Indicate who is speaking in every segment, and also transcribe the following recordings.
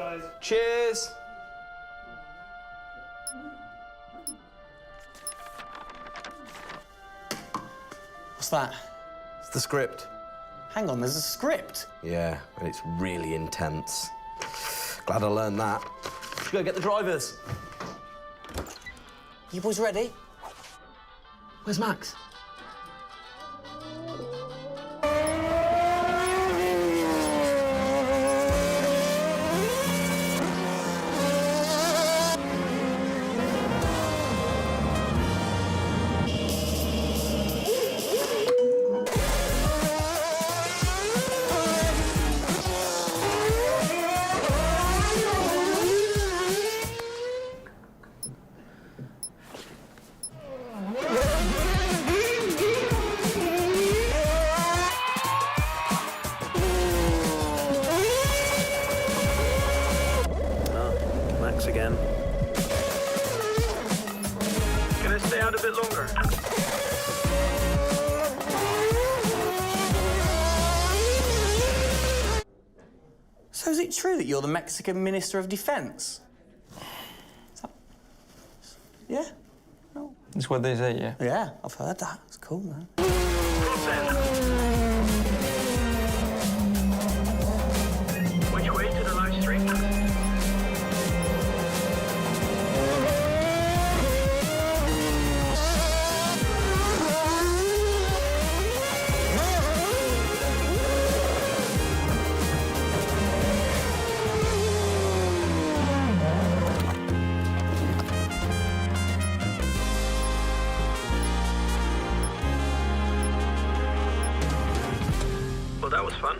Speaker 1: guys.
Speaker 2: Cheers. What's that?
Speaker 3: It's the script.
Speaker 2: Hang on, there's a script.
Speaker 3: Yeah, and it's really intense. Glad I learned that. Let's go get the drivers.
Speaker 2: You boys ready?
Speaker 3: Where's Max?
Speaker 1: Again. Can I stay out a bit longer?
Speaker 2: So is it true that you're the Mexican Minister of Defense? Yeah? No.
Speaker 4: That's what they say, yeah.
Speaker 2: Yeah, I've heard that. It's cool, man.
Speaker 1: Which way to the live stream? Well, that was fun.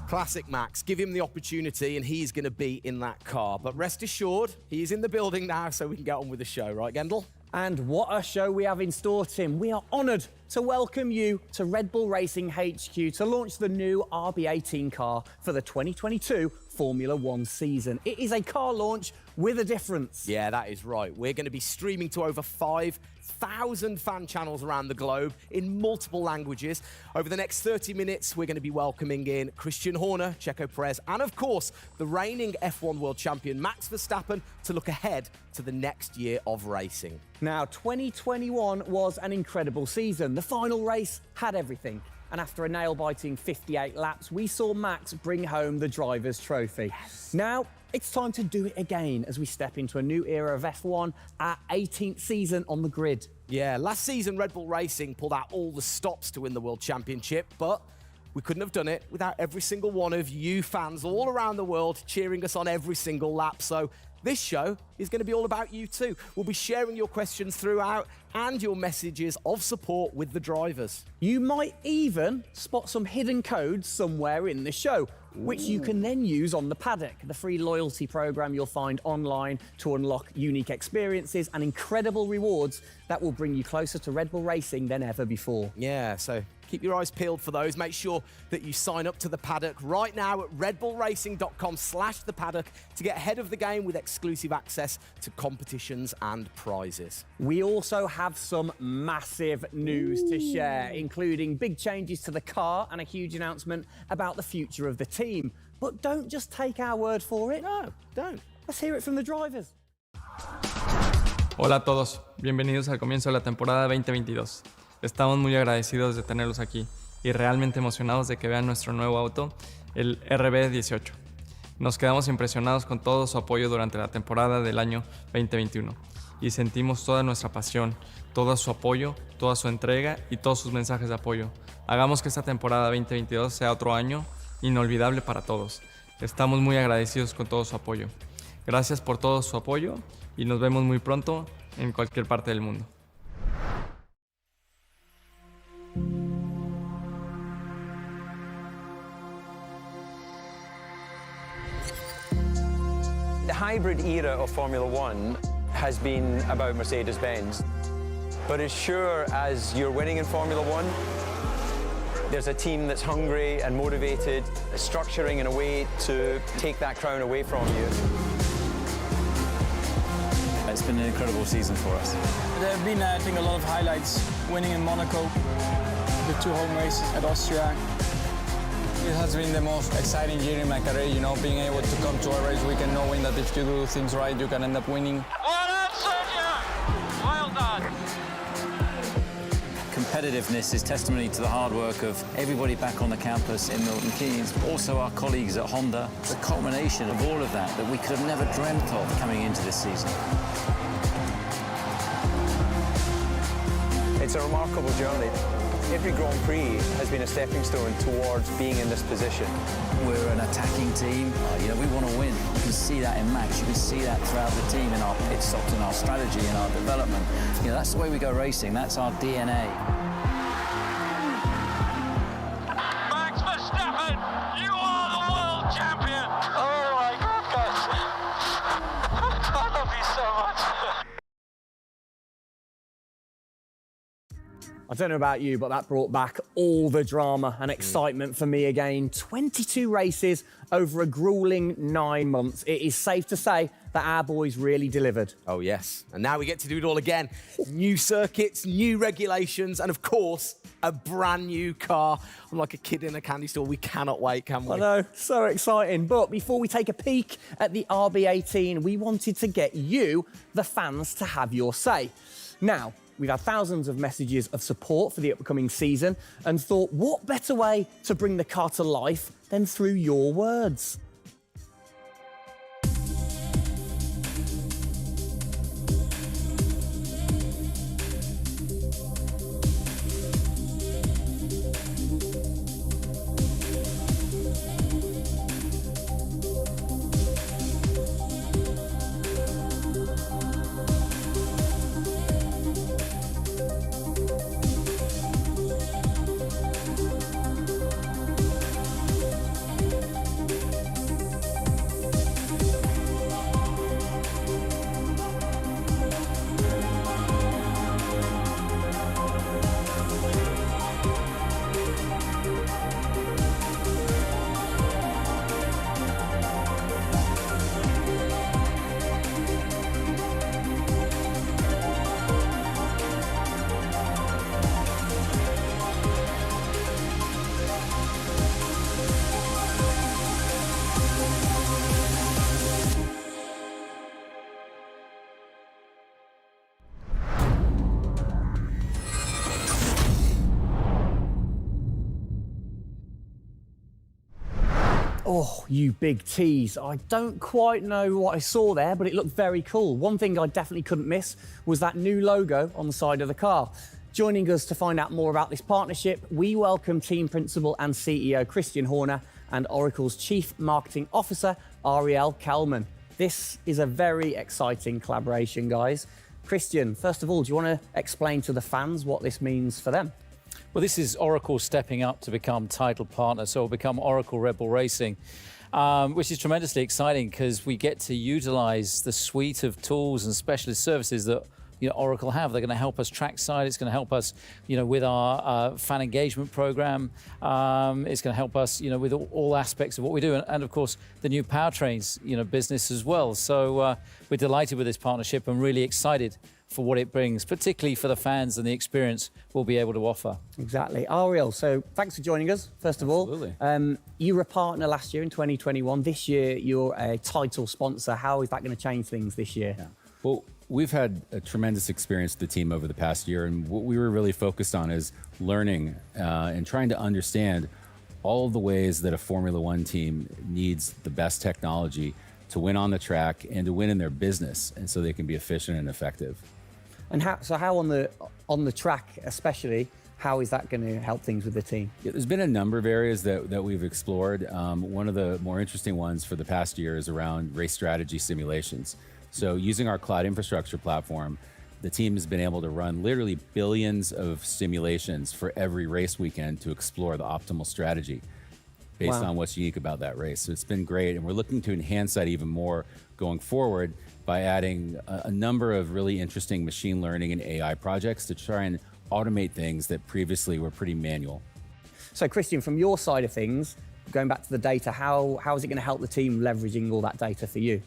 Speaker 3: Classic Max. Give him the opportunity and he's going to be in that car. But rest assured, he's in the building now, so we can get on with the show. Right, Gendel?
Speaker 2: And what a show we have in store, Tim. We are honoured to welcome you to Red Bull Racing HQ to launch the new RB18 car for the 2022 Formula One season. It is a car launch with a difference.
Speaker 3: Yeah, that is right. We're going to be streaming to over 5,000 fan channels around the globe in multiple languages. Over the next 30 minutes, we're going to be welcoming in Christian Horner, Checo Perez, and of course, the reigning F1 world champion Max Verstappen to look ahead to the next year of racing.
Speaker 2: Now, 2021 was an incredible season. The final race had everything. And after a nail-biting 58 laps, we saw Max bring home the Drivers' Trophy. Yes. Now, it's time to do it again as we step into a new era of F1, our 18th season on the grid.
Speaker 3: Yeah, last season Red Bull Racing pulled out all the stops to win the World Championship, but we couldn't have done it without every single one of you fans all around the world cheering us on every single lap. So this show is going to be all about you too. We'll be sharing your questions throughout and your messages of support with the drivers.
Speaker 2: You might even spot some hidden codes somewhere in the show, which you can then use on the paddock, the free loyalty program you'll find online to unlock unique experiences and incredible rewards that will bring you closer to Red Bull Racing than ever before.
Speaker 3: Yeah, so keep your eyes peeled for those. Make sure that you sign up to the paddock right now at redbullracing.com/the paddock to get ahead of the game with exclusive access to competitions and prizes.
Speaker 2: We also have some massive news to share, including big changes to the car and a huge announcement about the future of the team. But don't just take our word for it.
Speaker 3: No, don't.
Speaker 2: Let's hear it from the drivers.
Speaker 4: Hola a todos, bienvenidos al comienzo de la temporada 2022. Estamos muy agradecidos de tenerlos aquí y realmente emocionados de que vean nuestro nuevo auto, el RB18. Nos quedamos impresionados con todo su apoyo durante la temporada del año 2021 y sentimos toda nuestra pasión, todo su apoyo, toda su entrega y todos sus mensajes de apoyo. Hagamos que esta temporada 2022 sea otro año inolvidable para todos. Estamos muy agradecidos con todo su apoyo. Gracias por todo su apoyo y nos vemos muy pronto en cualquier parte del mundo.
Speaker 5: The hybrid era of Formula One has been about Mercedes-Benz. But as sure as you're winning in Formula One, there's a team that's hungry and motivated, structuring in a way to take that crown away from you.
Speaker 6: It's been an incredible season for us.
Speaker 7: There have been, I think, a lot of highlights. Winning in Monaco, the 2 home races at Austria.
Speaker 8: It has been the most exciting year in my career, you know, being able to come to a race weekend knowing that if you do things right, you can end up winning.
Speaker 1: Well done, Sergio! Well done.
Speaker 6: Competitiveness is testimony to the hard work of everybody back on the campus in Milton Keynes, also our colleagues at Honda. It's a culmination of all of that we could have never dreamt of coming into this season.
Speaker 5: It's a remarkable journey. Every Grand Prix has been a stepping stone towards being in this position.
Speaker 6: We're an attacking team. You know, we want to win. You can see that in Max. You can see that throughout the team in our pit stops, in our strategy, in our development. You know, that's the way we go racing. That's our DNA.
Speaker 1: Max Verstappen, you are the world champion! Oh my goodness! I love you so much.
Speaker 2: I don't know about you, but that brought back all the drama and excitement for me again. 22 races over a grueling 9 months. It is safe to say that our boys really delivered.
Speaker 3: Oh, yes. And now we get to do it all again. New circuits, new regulations, and of course, a brand new car. I'm like a kid in a candy store. We cannot wait, can we?
Speaker 2: I know, so exciting. But before we take a peek at the RB18, we wanted to get you, the fans, to have your say. Now, we've had thousands of messages of support for the upcoming season and thought, what better way to bring the car to life than through your words? Oh, you big tease. I don't quite know what I saw there, but it looked very cool. One thing I definitely couldn't miss was that new logo on the side of the car. Joining us to find out more about this partnership, we welcome Team Principal and CEO Christian Horner and Oracle's Chief Marketing Officer, Ariel Kelman. This is a very exciting collaboration, guys. Christian, first of all, do you want to explain to the fans what this means for them?
Speaker 9: Well, this is Oracle stepping up to become title partner, so it'll become Oracle Red Bull Racing, which is tremendously exciting because we get to utilize the suite of tools and specialist services that Oracle have. They're going to help us trackside. It's going to help us, with our fan engagement program. It's going to help us, with all aspects of what we do, and of course the new powertrains, business as well. So we're delighted with this partnership and really excited for what it brings, particularly for the fans and the experience we'll be able to offer.
Speaker 2: Exactly. Ariel, so thanks for joining us, first of all.
Speaker 9: Absolutely.
Speaker 2: You were a partner last year in 2021. This year, you're a title sponsor. How is that going to change things this year?
Speaker 10: Yeah. Well, we've had a tremendous experience with the team over the past year, and what we were really focused on is learning and trying to understand all of the ways that a Formula One team needs the best technology to win on the track and to win in their business, and so they can be efficient and effective.
Speaker 2: And how on the track especially, how is that going to help things with the team?
Speaker 10: Yeah, there's been a number of areas that we've explored. One of the more interesting ones for the past year is around race strategy simulations. So using our cloud infrastructure platform, the team has been able to run literally billions of simulations for every race weekend to explore the optimal strategy based on what's unique about that race. So it's been great, and we're looking to enhance that even more going forward by adding a number of really interesting machine learning and AI projects to try and automate things that previously were pretty manual.
Speaker 2: So Christian, from your side of things, going back to the data, how is it going to help the team leveraging all that data for you?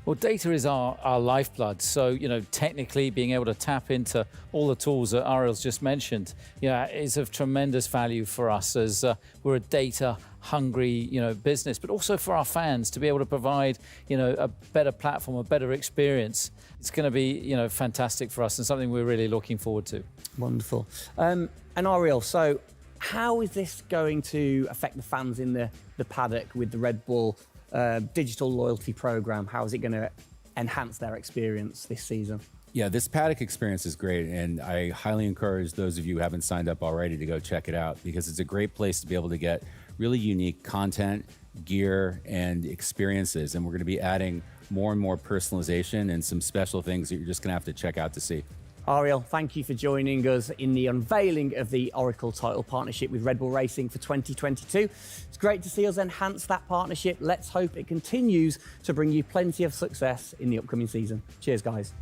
Speaker 9: Well, data is our lifeblood. So, technically being able to tap into all the tools that Ariel's just mentioned, is of tremendous value for us as we're a data-hungry, business, but also for our fans to be able to provide, a better platform, a better experience. It's going to be, fantastic for us and something we're really looking forward to.
Speaker 2: Wonderful. And Ariel, so how is this going to affect the fans in the paddock with the Red Bull digital loyalty program? How is it going to enhance their experience this season?
Speaker 10: Yeah, this paddock experience is great, and I highly encourage those of you who haven't signed up already to go check it out, because it's a great place to be able to get really unique content, gear, and experiences. And we're going to be adding more and more personalization and some special things that you're just going to have to check out to see.
Speaker 2: Ariel, thank you for joining us in the unveiling of the Oracle title partnership with Red Bull Racing for 2022. It's great to see us enhance that partnership. Let's hope it continues to bring you plenty of success in the upcoming season. Cheers, guys.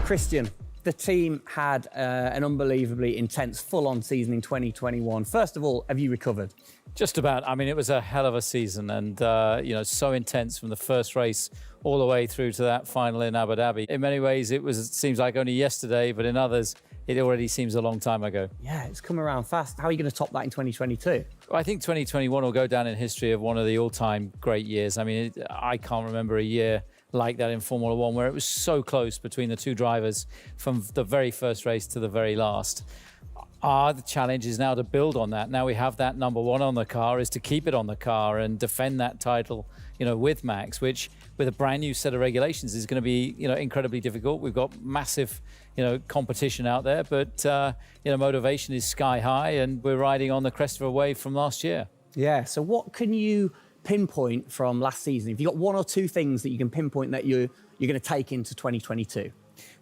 Speaker 2: Christian, the team had an unbelievably intense, full-on season in 2021. First of all, have you recovered?
Speaker 9: Just about. I mean, it was a hell of a season and, so intense from the first race all the way through to that final in Abu Dhabi. In many ways, it seems like only yesterday, but in others, it already seems a long time ago.
Speaker 2: Yeah, it's come around fast. How are you going to top that in 2022?
Speaker 9: Well, I think 2021 will go down in history of one of the all-time great years. I mean, I can't remember a year like that in Formula One where it was so close between the two drivers from the very first race to the very last. The challenge is now to build on that. Now we have that number one on the car, is to keep it on the car and defend that title, with Max, which with a brand new set of regulations is going to be, incredibly difficult. We've got massive, competition out there, but, motivation is sky high and we're riding on the crest of a wave from last year.
Speaker 2: Yeah, so what can you pinpoint from last season? If you've got one or two things that you can pinpoint that you're going to take into 2022?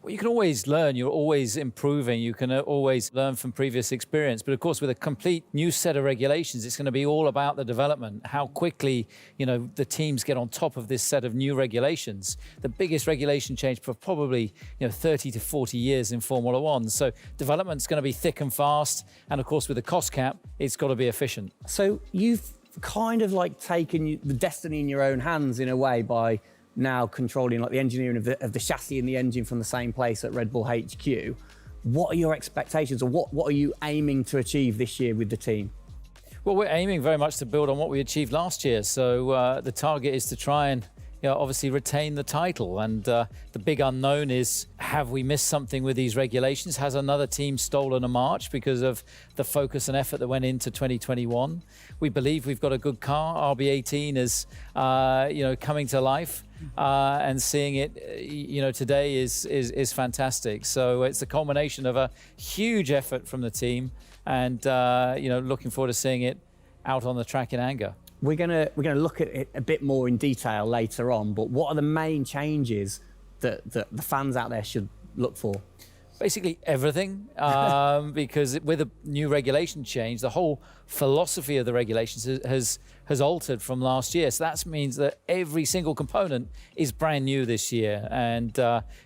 Speaker 9: Well, you can always learn. You're always improving. You can always learn from previous experience. But of course, with a complete new set of regulations, it's going to be all about the development, how quickly, the teams get on top of this set of new regulations. The biggest regulation change for probably, 30 to 40 years in Formula One. So development's going to be thick and fast. And of course, with the cost cap, it's got to be efficient.
Speaker 2: So you've kind of like taken the destiny in your own hands in a way by now controlling like the engineering of the chassis and the engine from the same place at Red Bull HQ. What are your expectations, or what are you aiming to achieve this year with the team?
Speaker 9: Well, we're aiming very much to build on what we achieved last year. So the target is to try and obviously retain the title. And the big unknown is, have we missed something with these regulations? Has another team stolen a march because of the focus and effort that went into 2021? We believe we've got a good car. RB18 is, coming to life. And seeing it, today is fantastic. So it's a culmination of a huge effort from the team, and looking forward to seeing it out on the track in anger.
Speaker 2: We're gonna look at it a bit more in detail later on. But what are the main changes that the fans out there should look for?
Speaker 9: Basically everything, because with a new regulation change, the whole philosophy of the regulations has altered from last year. So that means that every single component is brand new this year. And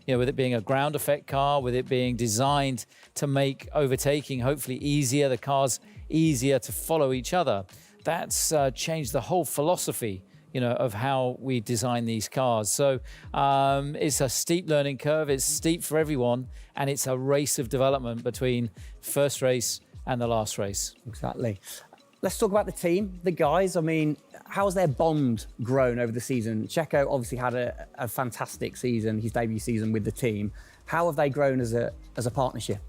Speaker 9: with it being a ground effect car, with it being designed to make overtaking hopefully easier, the cars easier to follow each other, that's changed the whole philosophy of how we design these cars. So it's a steep learning curve. It's steep for everyone, and it's a race of development between first race and the last race.
Speaker 2: Exactly. Let's talk about the team, the guys. I mean, how's their bond grown over the season? Checo obviously had a fantastic season, his debut season with the team. How have they grown as a partnership?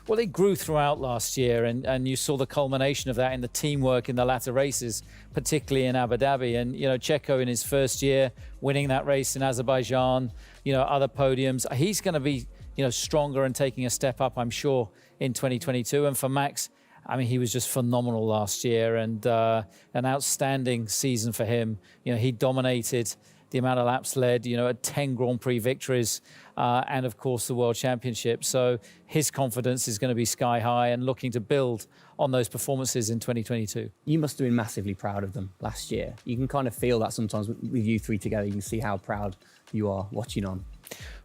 Speaker 9: Well, they grew throughout last year, and you saw the culmination of that in the teamwork in the latter races, particularly in Abu Dhabi. And, Checo in his first year, winning that race in Azerbaijan, other podiums. He's going to be, stronger and taking a step up, I'm sure, in 2022. And for Max, I mean, he was just phenomenal last year, and an outstanding season for him. He dominated the amount of laps led, 10 Grand Prix victories, and of course the World Championship. So his confidence is going to be sky high and looking to build on those performances in 2022.
Speaker 2: You must have been massively proud of them last year. You can kind of feel that sometimes with you three together. You can see how proud you are watching on.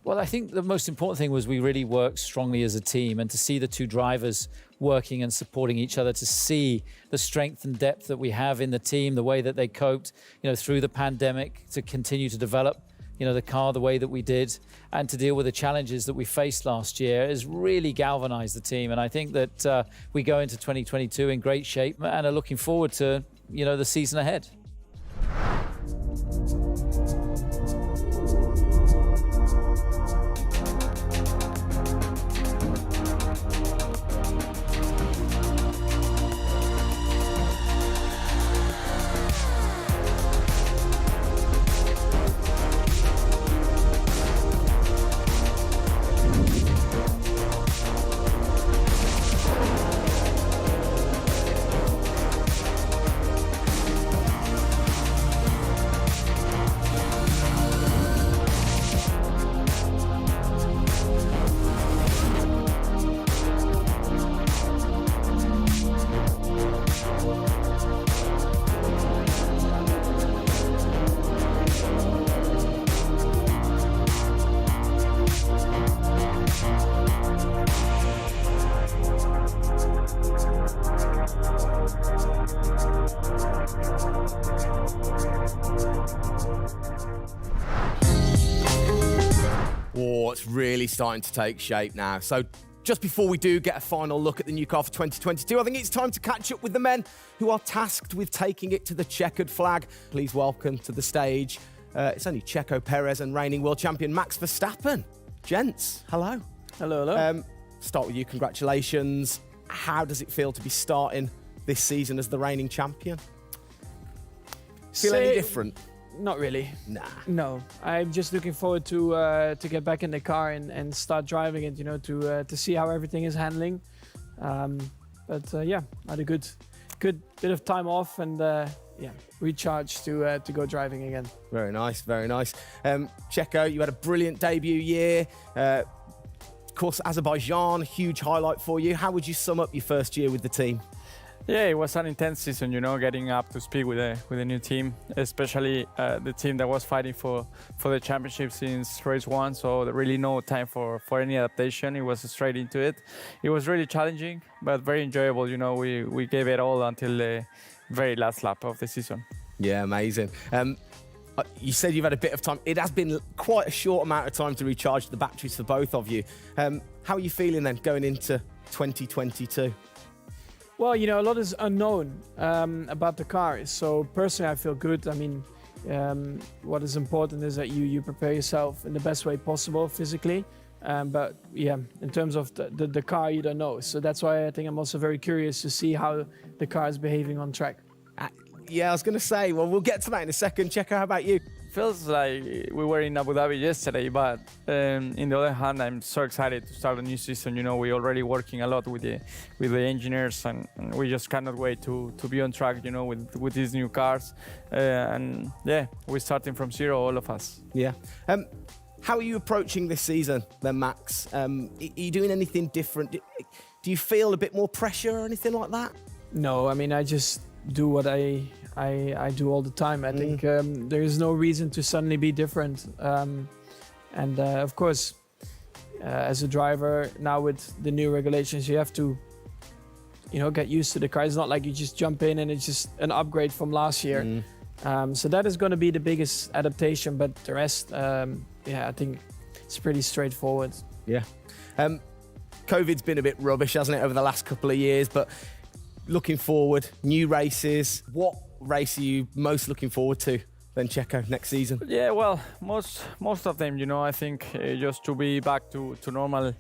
Speaker 9: Well, I think the most important thing was we really worked strongly as a team, and to see the two drivers working and supporting each other, to see the strength and depth that we have in the team, the way that they coped, through the pandemic, to continue to develop, the car the way that we did, and to deal with the challenges that we faced last year has really galvanized the team. And I think that we go into 2022 in great shape and are looking forward to, the season ahead.
Speaker 3: Oh, it's really starting to take shape now. So just before we do get a final look at the new car for 2022, I think it's time to catch up with the men who are tasked with taking it to the checkered flag. Please welcome to the stage, it's only Checo Perez and reigning world champion Max Verstappen. Gents, hello.
Speaker 7: Hello, hello.
Speaker 3: Start with you, congratulations. How does it feel to be starting this season as the reigning champion? Feel any different?
Speaker 7: Not really.
Speaker 3: Nah.
Speaker 7: No, I'm just looking forward to get back in the car and start driving it. To see how everything is handling. Yeah, I had a good bit of time off and recharge to go driving again.
Speaker 3: Very nice, very nice. Checo, you had a brilliant debut year. Of course, Azerbaijan, huge highlight for you. How would you sum up your first year with the team?
Speaker 4: Yeah, it was an intense season, getting up to speed with a new team, especially the team that was fighting for the championship since race one. So there really no time for any adaptation. It was straight into it. It was really challenging, but very enjoyable. We gave it all until the very last lap of the season.
Speaker 3: Yeah, amazing. You said you've had a bit of time. It has been quite a short amount of time to recharge the batteries for both of you. How are you feeling then going into 2022?
Speaker 7: Well, a lot is unknown about the car. So personally, I feel good. I mean, what is important is that you prepare yourself in the best way possible physically. But yeah, in terms of the car, you don't know. So that's why I think I'm also very curious to see how the car is behaving on track.
Speaker 3: Yeah, I was going to say, well, we'll get to that in a second. Checo, how about you?
Speaker 4: Feels like we were in Abu Dhabi yesterday, but in the other hand, I'm so excited to start a new season. We're already working a lot with the engineers, and we just cannot wait to be on track. With these new cars, and yeah, we're starting from zero, all of us.
Speaker 3: Yeah. How are you approaching this season, then, Max? Are you doing anything different? Do you feel a bit more pressure or anything like that?
Speaker 7: No, I mean, I just do what I do all the time. I think there is no reason to suddenly be different. Of course, as a driver, now with the new regulations, you have to, get used to the car. It's not like you just jump in and it's just an upgrade from last year. So that is going to be the biggest adaptation. But the rest, I think it's pretty straightforward.
Speaker 3: Yeah. COVID's been a bit rubbish, hasn't it, over the last couple of years? But looking forward, new races. What race are you most looking forward to then, Checo, next season?
Speaker 4: Yeah, well, most of them, I think just to be back to normal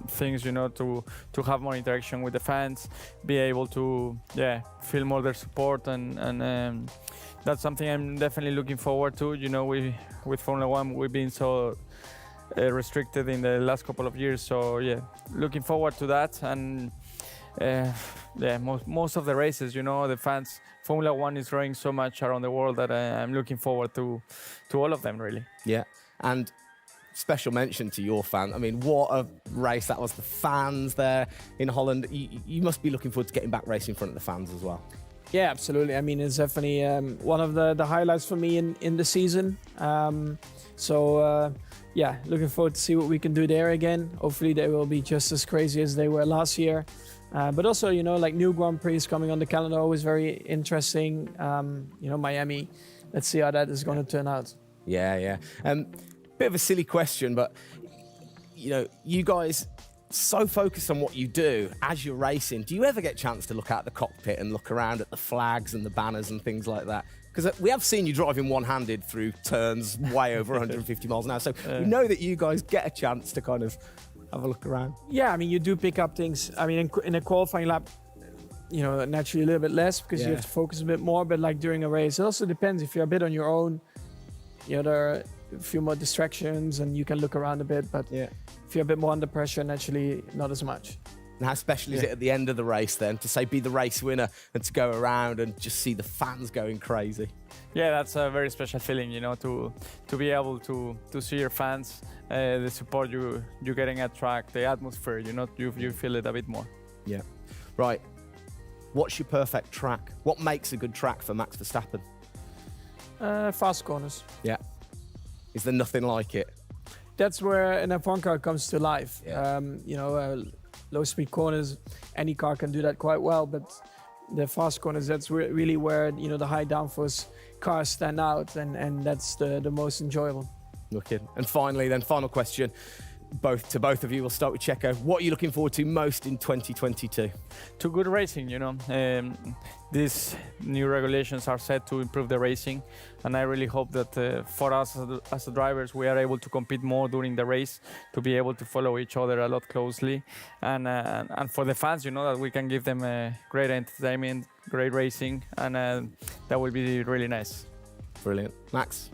Speaker 4: things, to have more interaction with the fans, be able to, feel more their support, and that's something I'm definitely looking forward to. With Formula One, we've been so restricted in the last couple of years, so yeah, looking forward to that. And most of the races, the fans, Formula One is growing so much around the world that I'm looking forward to all of them, really.
Speaker 3: Yeah, and special mention to your fan. I mean, what a race that was. The fans there in Holland. You must be looking forward to getting back racing in front of the fans as well.
Speaker 7: Yeah, absolutely. I mean, it's definitely one of the highlights for me in the season. yeah, looking forward to see what we can do there again. Hopefully they will be just as crazy as they were last year. But also, you know, like new Grand Prix coming on the calendar, always very interesting. You know, Miami, let's see how that is going to turn out.
Speaker 3: Yeah. Bit of a silly question, but, you know, you guys so focused on what you do as you're racing. Do you ever get a chance to look out the cockpit and look around at the flags and the banners and things like that? Because we have seen you driving one-handed through turns way over 150 miles an hour. So we know that you guys get a chance to kind of have a look around.
Speaker 7: Yeah, I mean, you do pick up things. I mean, in a qualifying lap, you know, naturally a little bit less because you have to focus a bit more. But like during a race, it also depends. If you're a bit on your own, you know, there are a few more distractions and you can look around a bit. But if you're a bit more under pressure, naturally not as much.
Speaker 3: And how special is it at the end of the race then to say be the race winner and to go around and just see the fans going crazy?
Speaker 4: Yeah, that's a very special feeling, you know, to be able to see your fans, the support you're getting at track, the atmosphere, you know, you feel it a bit more.
Speaker 3: Yeah. Right. What's your perfect track? What makes a good track for Max Verstappen?
Speaker 7: Fast corners.
Speaker 3: Yeah. Is there nothing like it?
Speaker 7: That's where an F1 car comes to life.
Speaker 3: Yeah.
Speaker 7: You know, low speed corners, any car can do that quite well, but the fast corners, that's really where, you know, the high downforce cars stand out, and that's the most enjoyable.
Speaker 3: Wicked. And finally then, final question, both of you. We'll start with Checo. What are you looking forward to most in 2022?
Speaker 4: To good racing, you know. These new regulations are set to improve the racing, and I really hope that for us as the drivers, we are able to compete more during the race, to be able to follow each other a lot closely, and for the fans, you know, that we can give them great entertainment, great racing, and that will be really nice.
Speaker 3: Brilliant. Max?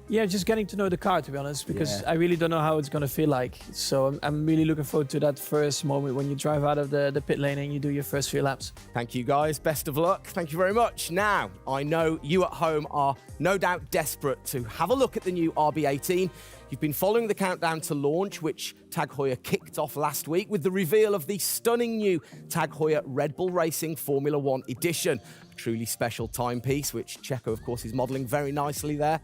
Speaker 7: Yeah, just getting to know the car, to be honest, because I really don't know how it's going to feel like. So I'm really looking forward to that first moment when you drive out of the pit lane and you do your first few laps.
Speaker 3: Thank you, guys. Best of luck. Thank you very much. Now, I know you at home are no doubt desperate to have a look at the new RB18. You've been following the countdown to launch, which Tag Heuer kicked off last week with the reveal of the stunning new Tag Heuer Red Bull Racing Formula One edition. A truly special timepiece, which Checo, of course, is modelling very nicely there.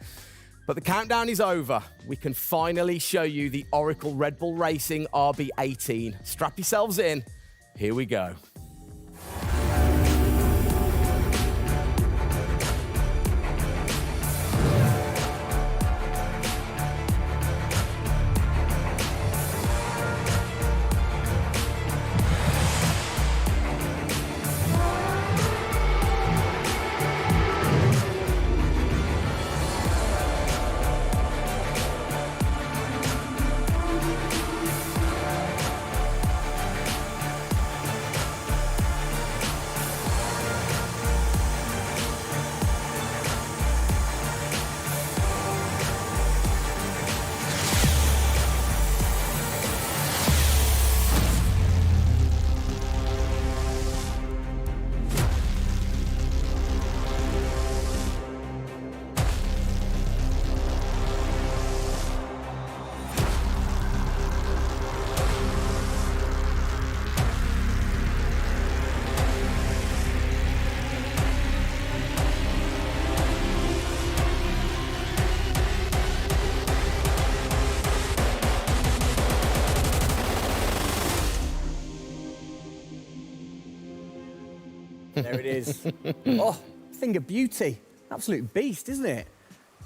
Speaker 3: But the countdown is over. We can finally show you the Oracle Red Bull Racing RB18. Strap yourselves in. Here we go.
Speaker 2: There it is. Oh, thing of beauty. Absolute beast, isn't it?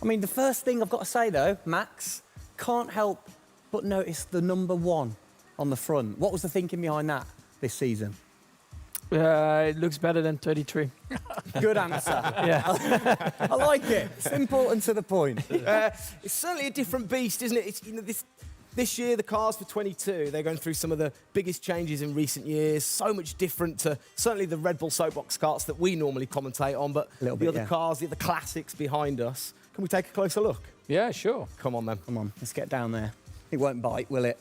Speaker 2: I mean, the first thing I've got to say, though, Max, can't help but notice the number 1 on the front. What was the thinking behind that this season?
Speaker 7: It looks better than 33.
Speaker 2: Good answer.
Speaker 7: Yeah.
Speaker 2: I like it. Simple and to the point.
Speaker 3: It's certainly a different beast, isn't it? It's, you know, this year, the cars for 22, they're going through some of the biggest changes in recent years. So much different to certainly the Red Bull soapbox cars that we normally commentate on, but the other cars, the other classics behind us. Can we take a closer look?
Speaker 9: Yeah, sure.
Speaker 3: Come on, then.
Speaker 2: Come on, let's get down there. It won't bite, will it?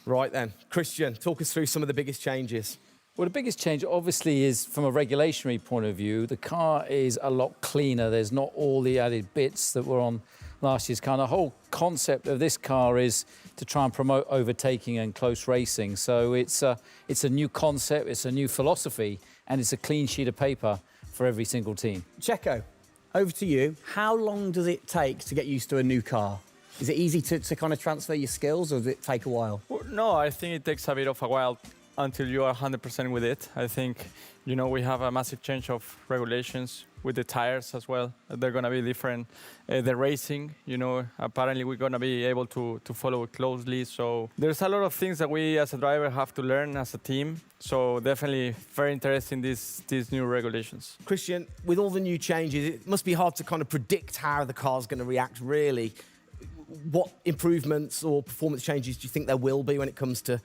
Speaker 3: Right, then. Christian, talk us through some of the biggest changes.
Speaker 9: Well, the biggest change, obviously, is from a regulatory point of view. The car is a lot cleaner. There's not all the added bits that were on last year's car. The whole concept of this car is to try and promote overtaking and close racing. So it's a new concept, it's a new philosophy, and it's a clean sheet of paper for every single team.
Speaker 2: Checo, over to you. How long does it take to get used to a new car? Is it easy to kind of transfer your skills, or does it take a while?
Speaker 4: Well, no, I think it takes a bit of a while until you are 100% with it. I think, you know, we have a massive change of regulations with the tires as well. They're going to be different. The racing, you know, apparently we're going to be able to follow it closely. So there's a lot of things that we as a driver have to learn as a team. So definitely very interesting, these new regulations.
Speaker 3: Christian, with all the new changes, it must be hard to kind of predict how the car's going to react, really. What improvements or performance changes do you think there will be when it comes to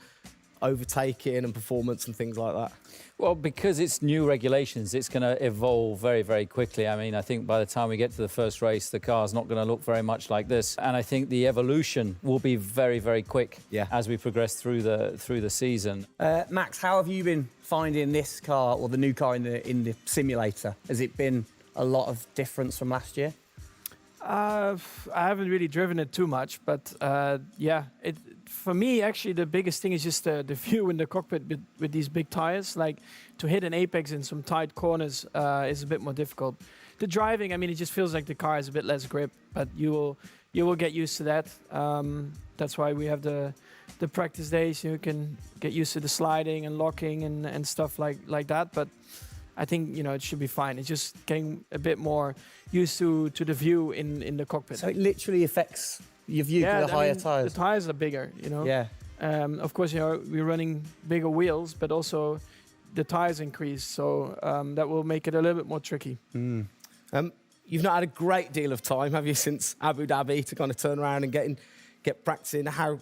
Speaker 3: overtaking and performance and things like that?
Speaker 9: Well, because it's new regulations, it's going to evolve very, very quickly. I mean, I think by the time we get to the first race, the car's not going to look very much like this. And I think the evolution will be very, very quick as we progress through the season.
Speaker 2: Max, how have you been finding this car, or the new car in the simulator? Has it been a lot of difference from last year?
Speaker 7: I haven't really driven it too much, but yeah, for me, actually, the biggest thing is just the view in the cockpit with these big tires. Like, to hit an apex in some tight corners is a bit more difficult. The driving, I mean, it just feels like the car has a bit less grip, but you will get used to that. That's why we have the practice days. You can get used to the sliding and locking and stuff like that. But I think, you know, it should be fine. It's just getting a bit more used to the view in the cockpit.
Speaker 2: So it literally affects your view to the higher tyres?
Speaker 7: The tyres are bigger, you know.
Speaker 2: Yeah.
Speaker 7: Of course, you know, we're running bigger wheels, but also the tyres increase. So that will make it a little bit more tricky.
Speaker 3: You've not had a great deal of time, have you, since Abu Dhabi to kind of turn around and get practicing? How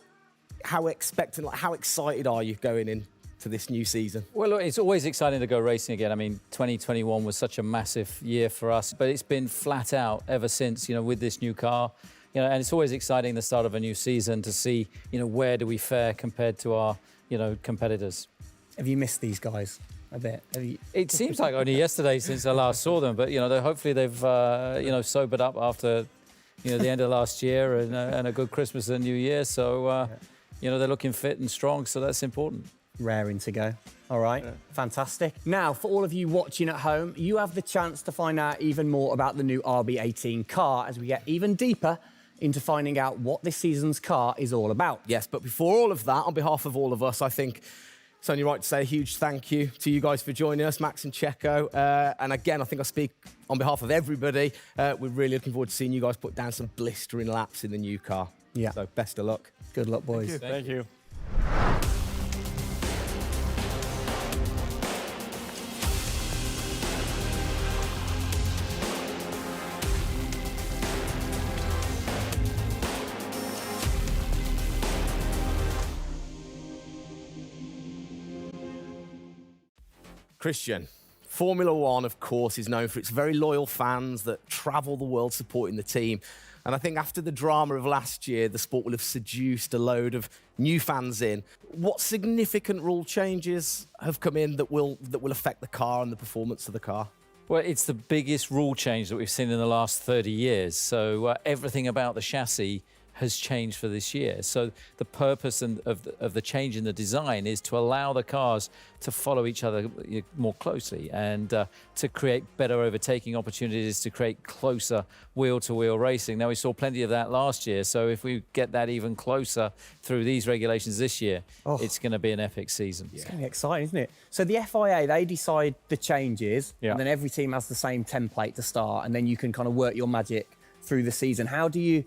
Speaker 3: expectant, like, how excited are you going in to this new season?
Speaker 9: Well, look, it's always exciting to go racing again. I mean, 2021 was such a massive year for us, but it's been flat out ever since, you know, with this new car. You know, and it's always exciting the start of a new season to see, you know, where do we fare compared to our, you know, competitors.
Speaker 2: Have you missed these guys a bit?
Speaker 9: It seems like only yesterday since I last saw them, but, you know, hopefully they've, you know, sobered up after, you know, the end of last year and a good Christmas and New Year. So, you know, they're looking fit and strong, so that's important.
Speaker 2: Raring to go. All right, fantastic. Now, for all of you watching at home, you have the chance to find out even more about the new RB18 car as we get even deeper into finding out what this season's car is all about.
Speaker 3: Yes, but before all of that, on behalf of all of us, I think it's only right to say a huge thank you to you guys for joining us, Max and Checo. And again, I think I speak on behalf of everybody. We're really looking forward to seeing you guys put down some blistering laps in the new car.
Speaker 2: Yeah.
Speaker 3: So best of luck.
Speaker 2: Good luck, boys.
Speaker 4: Thank you.
Speaker 3: Christian, Formula One, of course, is known for its very loyal fans that travel the world supporting the team. And I think after the drama of last year, the sport will have seduced a load of new fans in. What significant rule changes have come in that will affect the car and the performance of the car?
Speaker 9: Well, it's the biggest rule change that we've seen in the last 30 years. So everything about the chassis has changed for this year. So the purpose of the change in the design is to allow the cars to follow each other more closely and to create better overtaking opportunities, to create closer wheel-to-wheel racing. Now, we saw plenty of that last year, so if we get that even closer through these regulations this year, it's going to be an epic season.
Speaker 2: It's going to be exciting, isn't it? So the FIA, they decide the changes,
Speaker 9: Yeah.
Speaker 2: and then every team has the same template to start, and then you can kind of work your magic through the season. How do you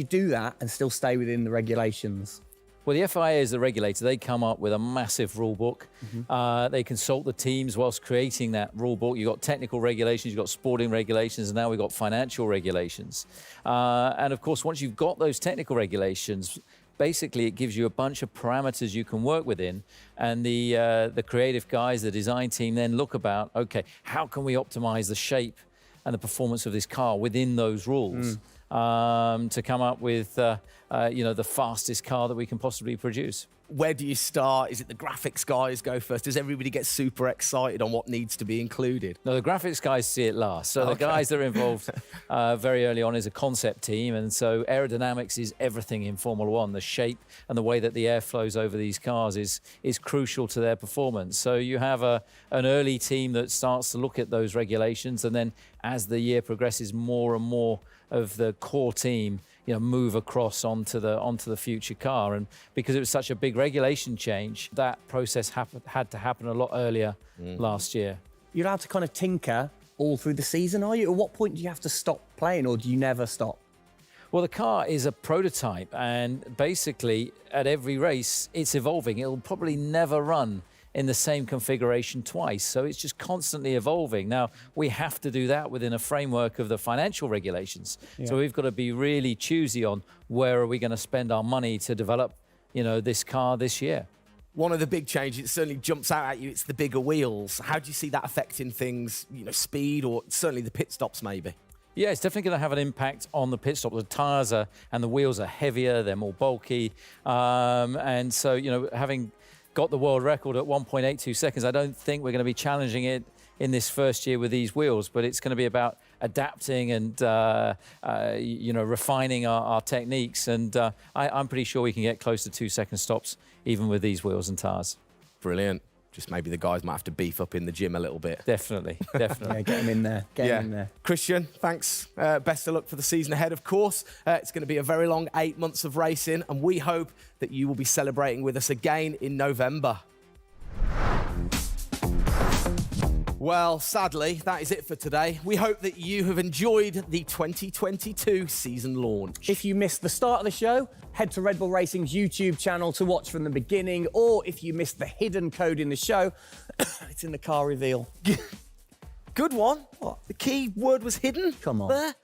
Speaker 2: do that and still stay within the regulations?
Speaker 9: Well, the FIA is the regulator. They come up with a massive rule book. They consult the teams whilst creating that rule book. You've got technical regulations, you've got sporting regulations, and now we've got financial regulations. And of course, once you've got those technical regulations, basically it gives you a bunch of parameters you can work within. And the creative guys, the design team then look about, okay, how can we optimize the shape and the performance of this car within those rules? To come up with, you know, the fastest car that we can possibly produce.
Speaker 3: where do you start? Is it the graphics guys go first? Does everybody get super excited on what needs to be included?
Speaker 9: No, the graphics guys see it last. So the guys that are involved very early on is a concept team. And so aerodynamics is everything in Formula One. The shape and the way that the air flows over these cars is crucial to their performance. So you have an early team that starts to look at those regulations. And then as the year progresses, more and more of the core team move across onto the future car. And because it was such a big regulation change, that process had to happen a lot earlier last year.
Speaker 2: You're allowed to kind of tinker all through the season, are you? At what point do you have to stop playing, or do you never stop?
Speaker 9: Well, the car is a prototype, and basically at every race it's evolving. It'll probably never run in the same configuration twice. So it's just constantly evolving. Now, we have to do that within a framework of the financial regulations. Yeah. So we've got to be really choosy on where are we going to spend our money to develop, this car this year.
Speaker 3: One of the big changes that certainly jumps out at you, it's the bigger wheels. How do you see that affecting things, speed, or certainly the pit stops maybe?
Speaker 9: Yeah, it's definitely going to have an impact on the pit stop. The tyres and the wheels are heavier, they're more bulky. And so, having got the world record at 1.82 seconds. I don't think we're going to be challenging it in this first year with these wheels, but it's going to be about adapting and refining our techniques. And I'm pretty sure we can get close to 2-second stops even with these wheels and tyres.
Speaker 3: Brilliant. Just maybe the guys might have to beef up in the gym a little bit.
Speaker 9: Definitely.
Speaker 2: Yeah, get them in there. Get them in there.
Speaker 3: Christian, thanks. Best of luck for the season ahead, of course. It's going to be a very long 8 months of racing, and we hope that you will be celebrating with us again in November. Well, sadly, that is it for today. We hope that you have enjoyed the 2022 season launch.
Speaker 2: If you missed the start of the show, head to Red Bull Racing's YouTube channel to watch from the beginning, or if you missed the hidden code in the show, it's in the car reveal.
Speaker 3: Good one. What? The key word was hidden?
Speaker 2: Come on.
Speaker 3: There.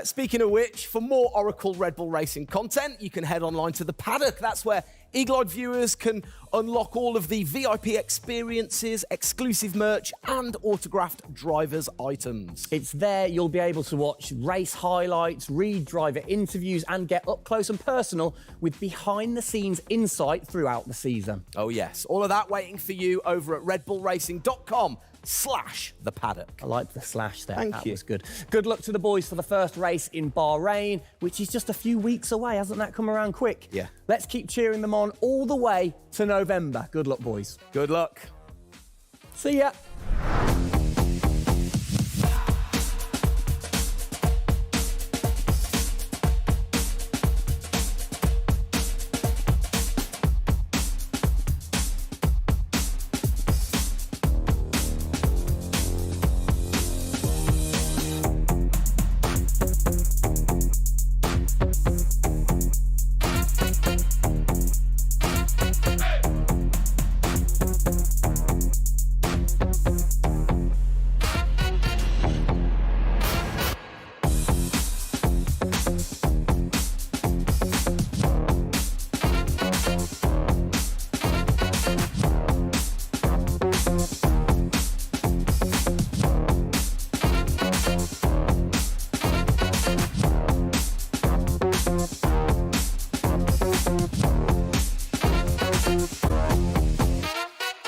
Speaker 3: Speaking of which, for more Oracle Red Bull Racing content, you can head online to the paddock. That's where eagle-eyed viewers can unlock all of the VIP experiences, exclusive merch, and autographed drivers' items.
Speaker 2: It's there you'll be able to watch race highlights, read driver interviews, and get up close and personal with behind-the-scenes insight throughout the season.
Speaker 3: Oh, yes. All of that waiting for you over at redbullracing.com/the paddock.
Speaker 2: I like the slash there.
Speaker 3: Thank you.
Speaker 2: That was good. Good luck to the boys for the first race in Bahrain, which is just a few weeks away. Hasn't that come around quick?
Speaker 3: Yeah.
Speaker 2: Let's keep cheering them on all the way to November. Good luck, boys.
Speaker 3: Good luck.
Speaker 2: See ya.